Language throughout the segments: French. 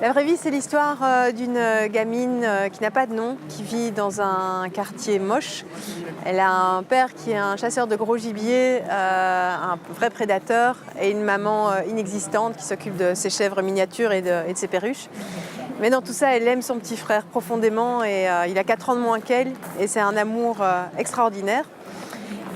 La vraie vie, c'est l'histoire d'une gamine qui n'a pas de nom, qui vit dans un quartier moche. Elle a un père qui est un chasseur de gros gibier, un vrai prédateur, et une maman inexistante qui s'occupe de ses chèvres miniatures et de ses perruches. Mais dans tout ça, elle aime son petit frère profondément et il a 4 ans de moins qu'elle, et c'est un amour extraordinaire.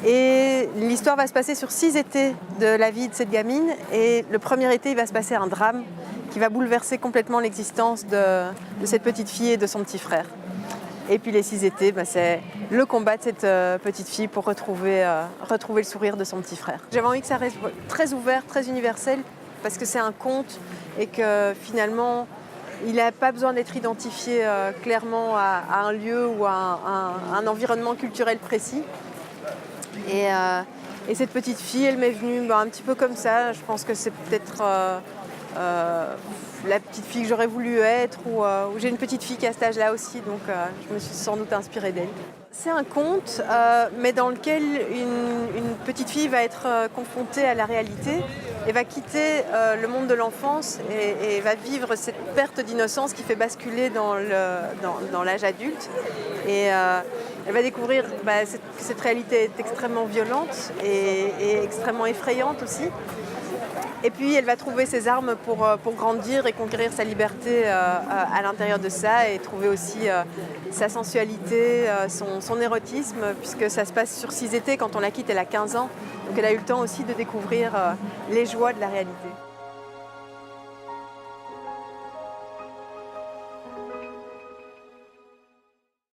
Et l'histoire va se passer sur 6 étés de la vie de cette gamine, et le premier été, il va se passer un drame qui va bouleverser complètement l'existence de cette petite fille et de son petit frère. Et puis les 6 étés, c'est le combat de cette petite fille pour retrouver le sourire de son petit frère. J'avais envie que ça reste très ouvert, très universel, parce que c'est un conte et que finalement, il n'a pas besoin d'être identifié clairement à un lieu ou à un environnement culturel précis. Et cette petite fille, elle m'est venue un petit peu comme ça. Je pense que c'est peut-être la petite fille que j'aurais voulu être, ou j'ai une petite fille qui a cet âge-là aussi, donc je me suis sans doute inspirée d'elle. C'est un conte, mais dans lequel une petite fille va être confrontée à la réalité et va quitter le monde de l'enfance et va vivre cette perte d'innocence qui fait basculer dans l'âge adulte. Et elle va découvrir que cette réalité est extrêmement violente et extrêmement effrayante aussi. Et puis elle va trouver ses armes pour grandir et conquérir sa liberté à l'intérieur de ça, et trouver aussi sa sensualité, son érotisme, puisque ça se passe sur 6 étés. Quand on la quitte, elle a 15 ans. Donc elle a eu le temps aussi de découvrir les joies de la réalité.